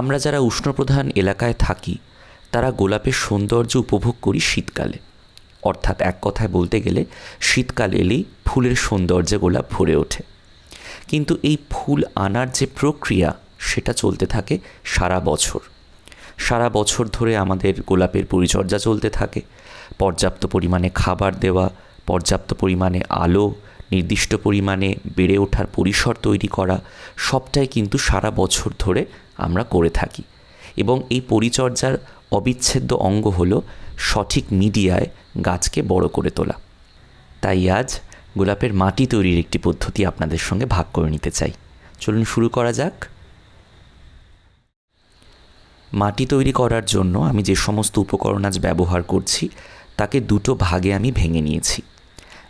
আমরা যারা উষ্ণপ্রধান এলাকায় থাকি তারা গোলাপের সৌন্দর্য উপভোগ করি শীতকালে। অর্থাৎ এক কথায় বলতে গেলে শীতকাল এলেই ফুলের সৌন্দর্যে গোলাপ ভরে ওঠে। কিন্তু এই ফুল আনার যে প্রক্রিয়া সেটা চলতে থাকে সারা বছর। সারা বছর ধরে আমাদের গোলাপের পরিচর্যা চলতে থাকে। পর্যাপ্ত পরিমাণে খাবার দেওয়া, পর্যাপ্ত পরিমাণে আলো, নির্দিষ্ট পরিমাণে বেড়ে ওঠার পরিসর তৈরি করা, সবটাই কিন্তু সারা বছর ধরে আমরা করে থাকি। এবং এই পরিচর্যার অবিচ্ছেদ্য অঙ্গ হলো সঠিক মিডিয়ায় গাছকে বড় করে তোলা। তাই আজ গোলাপের মাটি তৈরির একটি পদ্ধতি আপনাদের সঙ্গে ভাগ করে নিতে চাই। চলুন শুরু করা যাক। মাটি তৈরি করার জন্য আমি যে সমস্ত উপকরণ আজ ব্যবহার করছি তাকে দুটো ভাগে আমি ভেঙে নিয়েছি।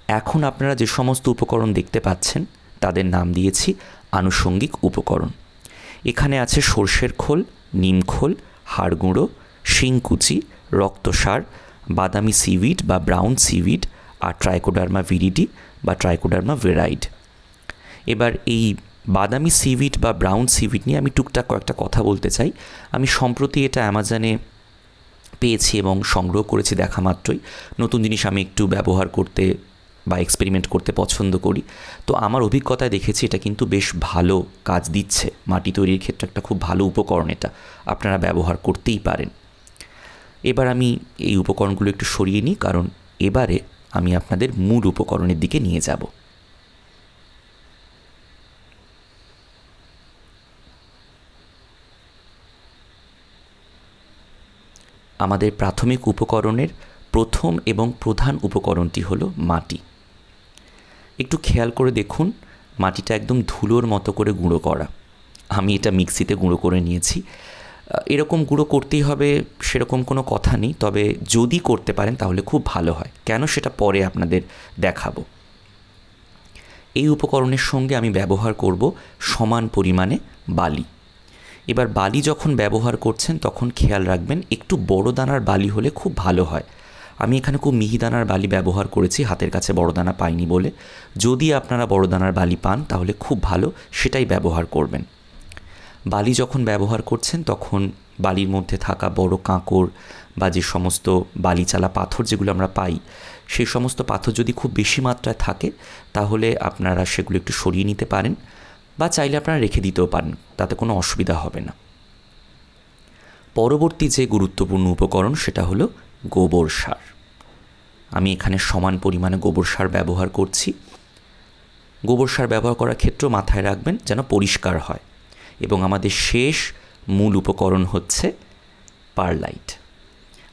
এখন আপনারা যে সমস্ত উপকরণ দেখতে পাচ্ছেন তাদের নাম দিয়েছি আনুষঙ্গিক উপকরণ। এখানে আছে সর্ষের খোল, নিম খোল, হাড় গুঁড়ো, শিংকুচি, রক্তসার, বাদামি সিভিড বা ব্রাউন সিভিড আর ট্রাইকোডার্মা ভিরিডি বা ট্রাইকোডার্মা ভেরাইড। এবার এই বাদামি সিভিড বা ব্রাউন সিভিড নিয়ে আমি টুকটাক কয়েকটা কথা বলতে চাই। আমি সম্প্রতি এটা অ্যামাজনে পেয়েছি এবং সংগ্রহ করেছি দেখা মাত্রই। নতুন জিনিস আমি একটু ব্যবহার করতে বা এক্সপেরিমেন্ট করতে পছন্দ করি। তো আমার অভিজ্ঞতায় দেখেছি এটা কিন্তু বেশ ভালো কাজ দিচ্ছে। মাটি তৈরির ক্ষেত্রে একটা খুব ভালো উপকরণ, এটা আপনারা ব্যবহার করতেই পারেন। এবার আমি এই উপকরণগুলো একটু সরিয়ে নিই, কারণ এবারে আমি আপনাদের মূল উপকরণের দিকে নিয়ে যাব। আমাদের প্রাথমিক উপকরণের প্রথম এবং প্রধান উপকরণটি হলো মাটি। একটু খেয়াল করে দেখুন, মাটিটা একদম ধুলোর মতো করে গুঁড়ো করা। আমি এটা মিক্সিতে গুঁড়ো করে নিয়েছি। এরকম গুঁড়ো করতেই হবে সেরকম কোনো কথা নেই, তবে যদি করতে পারেন তাহলে খুব ভালো হয়। কেন সেটা পরে আপনাদের দেখাবো। এই উপকরণের সঙ্গে আমি ব্যবহার করব সমান পরিমাণে বালি। এবার বালি যখন ব্যবহার করছেন তখন খেয়াল রাখবেন একটু বড় দানার বালি হলে খুব ভালো হয়। আমি এখানে খুব মিহি দানার বালি ব্যবহার করেছি, হাতের কাছে বড় দানা পাইনি বলে। যদি আপনারা বড় দানার বালি পান তাহলে খুব ভালো, সেটাই ব্যবহার করবেন। বালি যখন ব্যবহার করছেন তখন বালির মধ্যে থাকা বড় কাঁকড় বা যে সমস্ত বালিচালা পাথর যেগুলো আমরা পাই, সেই সমস্ত পাথর যদি খুব বেশি মাত্রায় থাকে তাহলে আপনারা সেগুলো একটু সরিয়ে নিতে পারেন, বা চাইলে আপনারা রেখে দিতেও পারেন, তাতে কোনো অসুবিধা হবে না। পরবর্তী যে গুরুত্বপূর্ণ উপকরণ সেটা হলো গোবর সার। আমি এখানে সমান পরিমাণে গোবর সার ব্যবহার করছি। গোবর সার ব্যবহার করার ক্ষেত্রেও মাথায় রাখবেন যেন পরিষ্কার হয়। এবং আমাদের শেষ মূল উপকরণ হচ্ছে পারলাইট।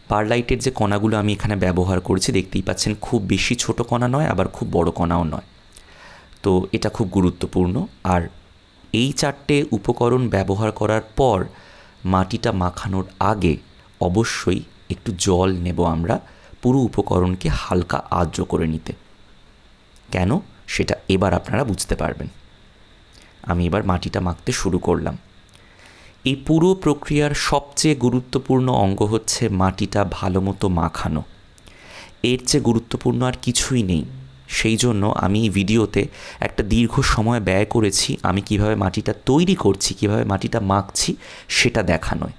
পারলাইটের যে কণাগুলো আমি এখানে ব্যবহার করেছি দেখতেই পাচ্ছেন, খুব বেশি ছোট কণা নয়, আবার খুব বড় কণাও নয়। তো এটা খুব গুরুত্বপূর্ণ। আর এই চারটে উপকরণ ব্যবহার করার পর মাটিটা মাখানোর আগে অবশ্যই একটু জল নেব আমরা, পুরো উপকরণকে হালকা আর্দ্র করে নিতে। কেন সেটা এবার আপনারা বুঝতে পারবেন। আমি এবার মাটিটা মাখতে শুরু করলাম। এই পুরো প্রক্রিয়ার সবচেয়ে গুরুত্বপূর্ণ অঙ্গ হচ্ছে মাটিটা ভালো মতো মাখানো। এর চেয়ে গুরুত্বপূর্ণ আর কিছুই নেই। সেই জন্য আমি এই ভিডিওতে একটা দীর্ঘ সময় ব্যয় করেছি আমি কিভাবে মাটিটা তৈরি করছি, কিভাবে মাটিটা মাখছি সেটা দেখানোয়।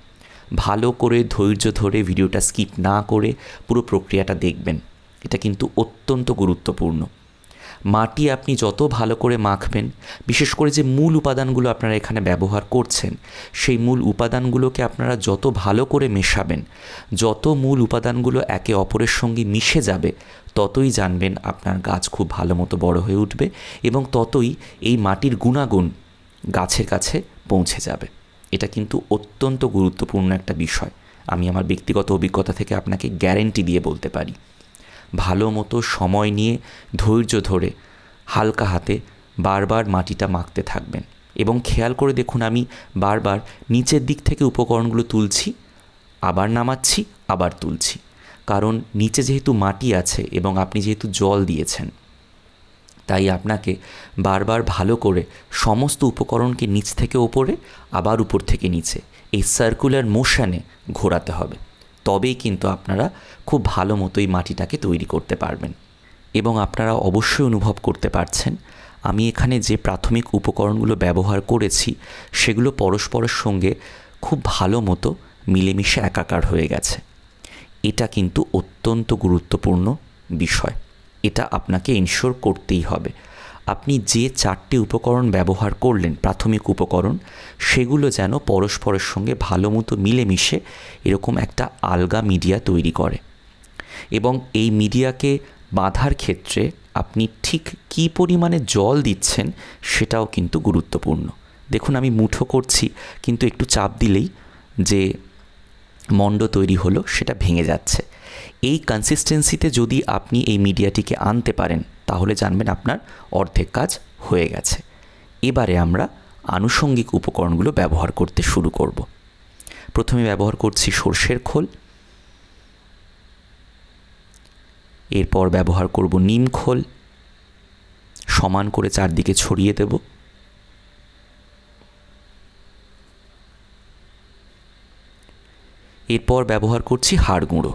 ভালো করে ধৈর্য ধরে ভিডিওটা স্কিপ না করে পুরো প্রক্রিয়াটা দেখবেন। এটা কিন্তু অত্যন্ত গুরুত্বপূর্ণ। মাটি আপনি যত ভালো করে মাখবেন, বিশেষ করে যে মূল উপাদানগুলো আপনারা এখানে ব্যবহার করছেন, সেই মূল উপাদানগুলোকে আপনারা যত ভালো করে মেশাবেন, যত মূল উপাদানগুলো একে অপরের সঙ্গে মিশে যাবে, ততই জানবেন আপনার গাছ খুব ভালো মতো বড় হয়ে উঠবে এবং ততই এই মাটির গুণাগুণ গাছের কাছে পৌঁছে যাবে। এটা কিন্তু অত্যন্ত গুরুত্বপূর্ণ একটা বিষয়। আমি আমার ব্যক্তিগত অভিজ্ঞতা থেকে আপনাকে গ্যারেন্টি দিয়ে বলতে পারি। ভালো মতো সময় নিয়ে ধৈর্য ধরে হালকা হাতে বারবার মাটিটা মাখতে থাকবেন এবং খেয়াল করে দেখুন আমি বারবার নিচের দিক থেকে উপকরণগুলো তুলছি, আবার নামাচ্ছি, আবার তুলছি। কারণ নিচে যেহেতু মাটি আছে এবং আপনি যেহেতু জল দিয়েছেন, তাই আপনাকে বারবার ভালো করে সমস্ত উপকরণকে নিচ থেকে ওপরে, আবার উপর থেকে নিচে, এই সার্কুলার মোশনে ঘোরাতে হবে। তবেই কিন্তু আপনারা খুব ভালো মতো এই মাটিটাকে তৈরি করতে পারবেন। এবং আপনারা অবশ্যই অনুভব করতে পারছেন আমি এখানে যে প্রাথমিক উপকরণগুলো ব্যবহার করেছি সেগুলো পরস্পরের সঙ্গে খুব ভালো মতো মিলেমিশে একাকার হয়ে গেছে। এটা কিন্তু অত্যন্ত গুরুত্বপূর্ণ বিষয়, এটা আপনাকে এনশিওর করতেই হবে। আপনি যে 4টি উপকরণ ব্যবহার করলেন, প্রাথমিক উপকরণ, সেগুলো যেন পরস্পরের সঙ্গে ভালো মতো মিলেমিশে এরকম একটা আলগা মিডিয়া তৈরি করে। এবং এই মিডিয়াকে বাঁধার ক্ষেত্রে আপনি ঠিক কী পরিমাণে জল দিচ্ছেন সেটাও কিন্তু গুরুত্বপূর্ণ। দেখুন আমি মুঠো করছি, কিন্তু একটু চাপ দিলেই যে মণ্ড তৈরি হলো সেটা ভেঙে যাচ্ছে। এই কনসিস্টেন্সিতে যদি আপনি এই মিডিয়াটিকে আনতে পারেন তাহলে জানবেন আপনার অর্ধেক কাজ হয়ে গেছে। এবারে আমরা আনুষঙ্গিক উপকরণগুলো ব্যবহার করতে শুরু করব। প্রথমে ব্যবহার করছি সর্ষের খোল, এরপর ব্যবহার করব নিম খোল, সমান করে চারদিকে ছড়িয়ে দেব। এরপর ব্যবহার করছি হাড় গুঁড়ো।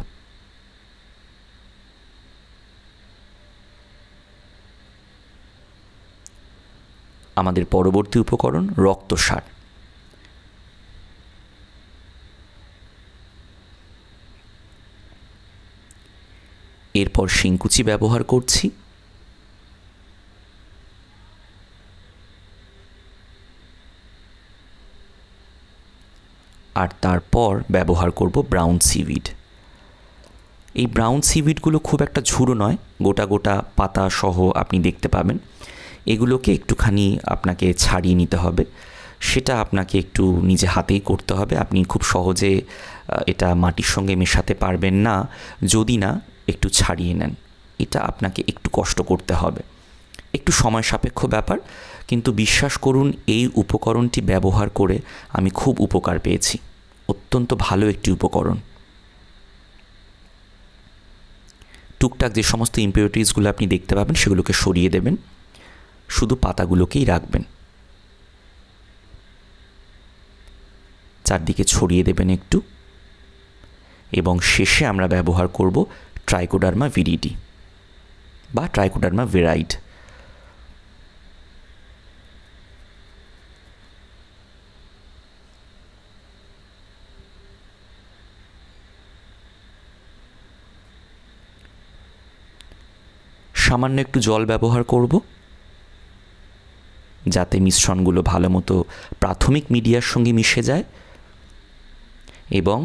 আমাদের পরবর্তী উপকরণ রক্তসার। এরপর শিংকুচি ব্যবহার করছি। আর তারপর ব্যবহার করব ব্রাউন সিভিড। এই ব্রাউন সিভিডগুলো খুব একটা ঝুড়ো নয়, গোটা গোটা পাতা সহ আপনি দেখতে পাবেন। এগুলোকে একটুখানি আপনাকে ছাড়িয়ে নিতে হবে, সেটা আপনাকে একটু নিজে হাতেই করতে হবে। আপনি খুব সহজে এটা মাটির সঙ্গে মেশাতে পারবেন না যদি না একটু ছাড়িয়ে নেন। এটা আপনাকে একটু কষ্ট করতে হবে, একটু সময় সাপেক্ষ ব্যাপার, কিন্তু বিশ্বাস করুন এই উপকরণটি ব্যবহার করে আমি খুব উপকার পেয়েছি। অত্যন্ত ভালো একটি উপকরণ। টুকটাক যে সমস্ত ইম্পিউরিটিসগুলো আপনি দেখতে পাবেন সেগুলোকে সরিয়ে দেবেন, শুধু পাতাগুলোকেই রাখবেন। চারদিকে ছড়িয়ে দেবেন একটু, এবং শেষে আমরা ব্যবহার করব ট্রাইকোডার্মা ভিরিডি বা ট্রাইকোডার্মা ভেরাইড। সামান্য একটু জল ব্যবহার করব যাতে মিশ্রণগুলো ভালো মতো প্রাথমিক মিডিয়ার সঙ্গে মিশে যায়। এবং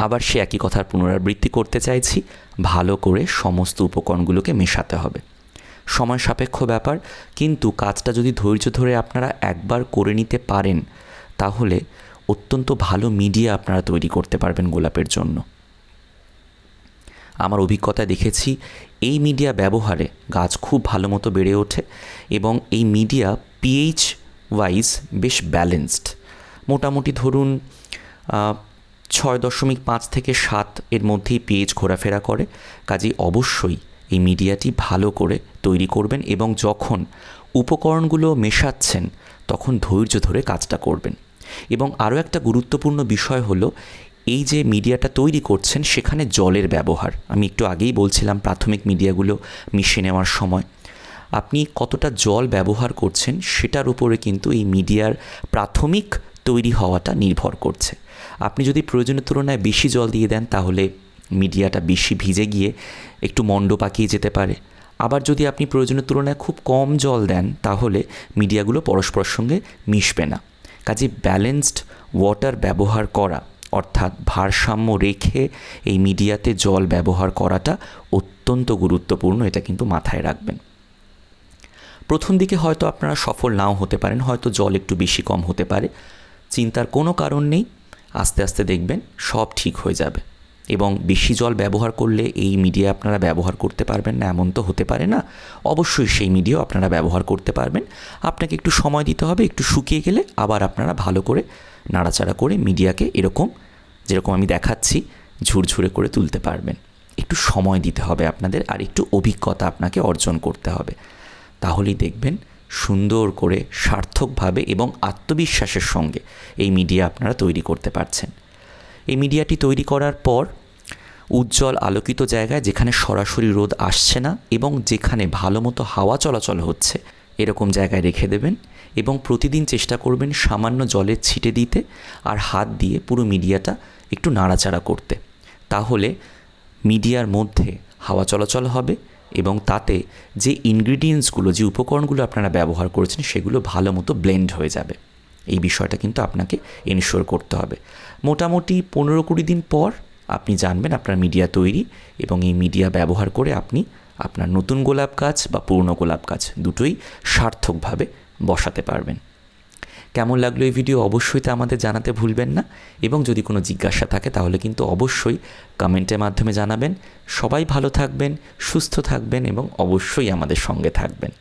আবার সে একই কথার পুনরাবৃত্তি করতে চাইছি, ভালো করে সমস্ত উপকরণগুলোকে মেশাতে হবে। সময় সাপেক্ষ ব্যাপার, কিন্তু কাজটা যদি ধৈর্য ধরে আপনারা একবার করে নিতে পারেন তাহলে অত্যন্ত ভালো মিডিয়া আপনারা তৈরি করতে পারবেন গোলাপের জন্য। আমার অভিজ্ঞতায় দেখেছি এই মিডিয়া ব্যবহারে গাছ খুব ভালো মতো বেড়ে ওঠে, এবং এই মিডিয়া পিএইচ ওয়াইজ বেশ ব্যালেন্সড। মোটামুটি ধরুন 6.5 থেকে 7 এর মধ্যেই পিএইচ ঘোরাফেরা করে। কাজেই অবশ্যই এই মিডিয়াটি ভালো করে তৈরি করবেন, এবং যখন উপকরণগুলো মেশাচ্ছেন তখন ধৈর্য ধরে কাজটা করবেন। এবং আরও একটা গুরুত্বপূর্ণ বিষয় হলো, এই যে মিডিয়াটা তৈরি করছেন সেখানে জলের ব্যবহার। আমি একটু আগেই বলছিলাম প্রাথমিক মিডিয়াগুলো মিশিয়ে নেওয়ার সময় আপনি কতটা জল ব্যবহার করছেন সেটার উপরে কিন্তু এই মিডিয়ার প্রাথমিক তৈরি হওয়াটা নির্ভর করছে। আপনি যদি প্রয়োজনের তুলনায় বেশি জল দিয়ে দেন তাহলে মিডিয়াটা বেশি ভিজে গিয়ে একটু মণ্ড পাকিয়ে যেতে পারে। আবার যদি আপনি প্রয়োজনের তুলনায় খুব কম জল দেন তাহলে মিডিয়াগুলো পরস্পরের সঙ্গে মিশবে না। কাজে ব্যালেন্সড ওয়াটার ব্যবহার করা, অর্থাৎ ভারসাম্য রেখে এই মিডিয়াতে জল ব্যবহার করাটা অত্যন্ত গুরুত্বপূর্ণ। এটা কিন্তু মাথায় রাখবেন। প্রথম দিকে হয়তো আপনারা সফল নাও হতে পারেন, হয়তো জল একটু বেশি কম হতে পারে, চিন্তার কোনো কারণ নেই। আস্তে আস্তে দেখবেন সব ঠিক হয়ে যাবে। এবং বেশি জল ব্যবহার করলে এই মিডিয়া আপনারা ব্যবহার করতে পারবেন না এমন তো হতে পারে না। অবশ্যই সেই মিডিয়াও আপনারা ব্যবহার করতে পারবেন। আপনাকে একটু সময় দিতে হবে, একটু শুকিয়ে গেলে আবার আপনারা ভালো করে নাড়াচাড়া করে মিডিয়াকে এরকম যেরকম আমি দেখাচ্ছি ঝুরঝুরে করে তুলতে পারবেন। একটু সময় দিতে হবে আপনাদের, আর একটু অভিজ্ঞতা আপনাকে অর্জন করতে হবে। তাহলেই দেখবেন সুন্দর করে সার্থকভাবে এবং আত্মবিশ্বাসের সঙ্গে এই মিডিয়া আপনারা তৈরি করতে পারছেন। এই মিডিয়াটি তৈরি করার পর উজ্জ্বল আলোকিত জায়গায়, যেখানে সরাসরি রোদ আসছে না এবং যেখানে ভালো মতো হাওয়া চলাচল হচ্ছে, এরকম জায়গায় রেখে দেবেন। এবং প্রতিদিন চেষ্টা করবেন সামান্য জলের ছিটে দিতে আর হাত দিয়ে পুরো মিডিয়াটা একটু নাড়াচাড়া করতে। তাহলে মিডিয়ার মধ্যে হাওয়া চলাচল হবে এবং তাতে যে ইনগ্রিডিয়েন্টসগুলো, যে উপকরণগুলো আপনারা ব্যবহার করেছেন সেগুলো ভালো মতো ব্লেন্ড হয়ে যাবে। এই বিষয়টা কিন্তু আপনাকে এনশিওর করতে হবে। মোটামুটি 15-20 দিন পর আপনি জানবেন আপনার মিডিয়া তৈরি, এবং এই মিডিয়া ব্যবহার করে আপনি আপনার নতুন গোলাপ গাছ বা পুরনো গোলাপ গাছ দুটোই সার্থকভাবে বসাতে পারবেন। কেমন লাগলো এই ভিডিও অবশ্যই তা আমাদের জানাতে ভুলবেন না, এবং যদি কোনো জিজ্ঞাসা থাকে তাহলে কিন্তু অবশ্যই কমেন্টের মাধ্যমে জানাবেন। সবাই ভালো থাকবেন, সুস্থ থাকবেন এবং অবশ্যই আমাদের সঙ্গে থাকবেন।